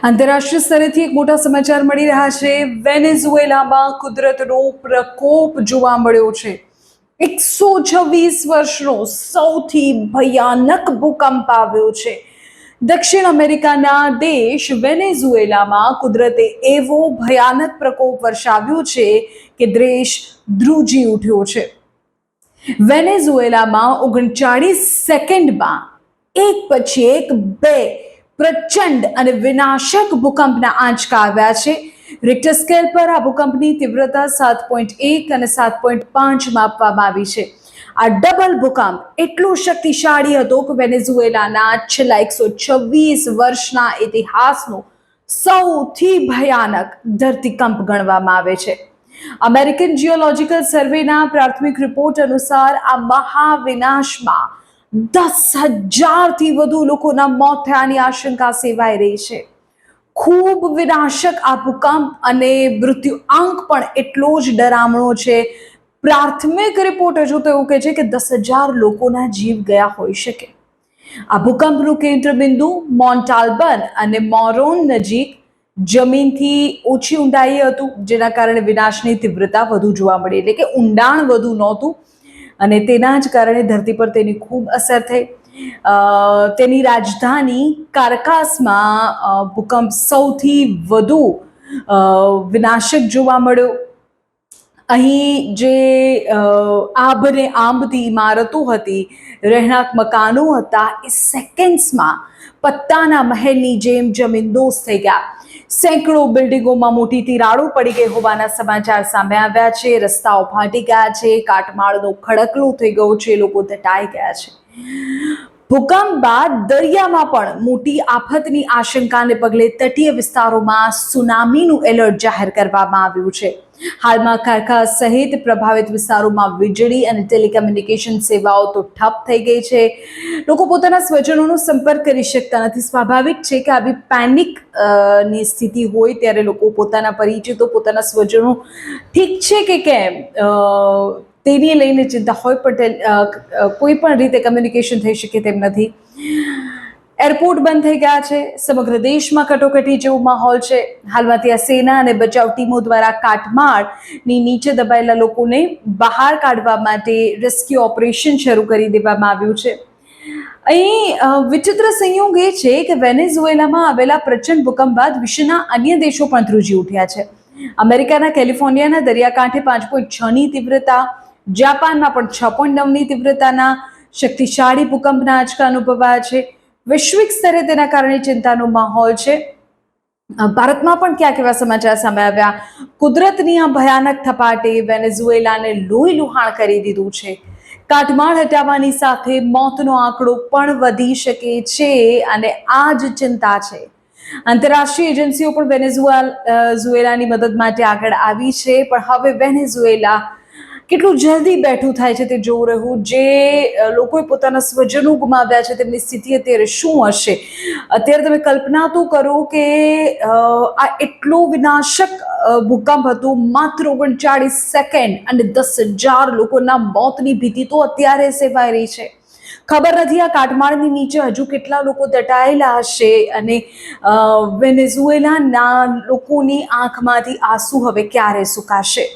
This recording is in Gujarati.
આંતરરાષ્ટ્રીય સ્તરેથી એક મોટા સમાચાર મળી રહ્યા છે. વેનેઝુએલામાં કુદરતનો પ્રકોપ જોવા મળ્યો છે. 126 વર્ષનો સૌથી ભયાનક ભૂકંપ આવ્યો છે. દક્ષિણ અમેરિકાના દેશ વેનેઝુએલામાં કુદરતે એવો ભયાનક પ્રકોપ વર્ષાવ્યો છે કે દેશ ધ્રુજી ઉઠ્યો છે. વેનેઝુએલામાં 39 સેકન્ડમાં એક પછી એક બે પ્રચંડ અને વિનાશક ભૂકંપના આંચકા આવ્યા છે. રિક્ટર સ્કેલ પર આ ભૂકંપની તીવ્રતા 7.1 અને 7.5 માપવામાં આવી છે. આ ડબલ ભૂકંપ એટલો શક્તિશાળી હતો કે વેનેઝુએલાના છેલ્લા 126 વર્ષના ઇતિહાસનો સૌથી ભયાનક ધરતીકંપ ગણવામાં આવે છે. અમેરિકન જીઓલોજીકલ સર્વેના પ્રાથમિક રિપોર્ટ અનુસાર આ મહાવિનાશમાં 10,000થી વધુ લોકોના મોત થયાની આશંકા સેવાઈ રહી છે. ખૂબ વિનાશક આ ભૂકંપ અને મૃત્યુઆંક પણ એટલો જ ડરામણો છે. પ્રાથમિક રિપોર્ટ હજુ તો એવું કહે છે કે 10,000 લોકોના જીવ ગયા હોઈ શકે. આ ભૂકંપનું કેન્દ્રબિંદુ મોન્ટાલ્બન અને મોરોન નજીક જમીનથી ઓછી ઊંડાઈએ હતું, જેના કારણે વિનાશની તીવ્રતા વધુ જોવા મળી, એટલે કે ઊંડાણ વધુ નહોતું અને તેના જ કારણે ધરતી પર તેની ખૂબ અસર થઈ. તેની રાજધાની કારકાસમાં ભૂકંપ સૌથી વધુ વિનાશક જોવા મળ્યો. અહીં જે આભને આંબતી ઇમારતો હતી, રહેણાંક મકાનો હતા, એ સેકન્ડ્સમાં પત્તાના મહેલની જેમ જમીનદોસ્ત થઈ ગયા. સેંકડો બિલ્ડિંગોમાં મોટી તિરાડો પડી ગઈ હોવાના સમાચાર સામે આવ્યા છે. રસ્તાઓ ફાટી ગયા છે, કાટમાળનો ખડકલો થઈ ગયો છે, લોકો દટાઈ ગયા છે. ભૂકંપ બાદ દરિયામાં પણ મોટી આફતની આશંકાને પગલે તટીય વિસ્તારોમાં સુનામીનું એલર્ટ જાહેર કરવામાં આવ્યું છે. હાલમાં કારકાસ સહિત પ્રભાવિત વિસ્તારોમાં વીજળી અને ટેલિકમ્યુનિકેશન સેવાઓ તો ઠપ થઈ ગઈ છે. લોકો પોતાના સ્વજનોનો સંપર્ક કરી શકતા નથી. સ્વાભાવિક છે કે આવી પેનિક ની સ્થિતિ હોય ત્યારે લોકો પોતાના પરિચિતો, પોતાના સ્વજનો ઠીક છે કે કેમ તેની લઈને ચિંતા હોય, પણ કોઈ પણ રીતે કમ્યુનિકેશન થઈ શકે તેમ નથી. એરપોર્ટ બંધ થઈ ગયા છે. સમગ્ર દેશમાં કટોકટી જેવો માહોલ છે. હાલમાં ત્યાં સેના અને બચાવ ટીમો દ્વારા કાટમાળની નીચે દબાયેલા લોકોને બહાર કાઢવા માટે રેસ્ક્યુ ઓપરેશન શરૂ કરી દેવામાં આવ્યું છે. અહીં વિચિત્ર સંયોગ એ છે કે વેનેઝુએલામાં આવેલા પ્રચંડ ભૂકંપ બાદ વિશ્વના અન્ય દેશો પણ ધ્રુજી ઉઠ્યા છે. અમેરિકાના કેલિફોર્નિયાના દરિયાકાંઠે 5.6ની તીવ્રતા, જાપાનમાં પણ 6.9ની તીવ્રતાના શક્તિશાળી ભૂકંપના આંચકા અનુભવાયા છે. વૈશ્વિક સ્તરે તેના કારણે ચિંતાનો માહોલ છે. ભારતમાં પણ ક્યાંક એવા સમાચાર સામે આવ્યા. કુદરતની આ ભયાનક થપાટે વેનેઝુએલાને લોહીલુહાણ કરી દીધું છે. કાટમાળ હટાવવાની સાથે મોતનો આંકડો પણ વધી શકે છે અને આ જ ચિંતા છે. આંતરરાષ્ટ્રીય એજન્સીઓ પણ વેનેઝુએલાની મદદ માટે આગળ આવી છે, પણ હવે વેનેઝુએલા કેટલું જલ્દી બેઠું થાય છે તે જોવું રહ્યું. જે લોકોએ પોતાના સ્વજનો ગુમાવ્યા છે તેમની સ્થિતિ અત્યારે શું હશે? અત્યારે તમે કલ્પના તો કરો કે આ એટલો વિનાશક ભૂકંપ હતો, માત્ર 39 સેકન્ડ અને 10,000 લોકોના મોતની ભીતિ તો અત્યારે સેવાઈ રહી છે. ખબર નથી આ કાટમાળની નીચે હજુ કેટલા લોકો દટાયેલા હશે અને વેનેઝુએલાના લોકોની આંખમાંથી આંસુ હવે ક્યારે સુકાશે.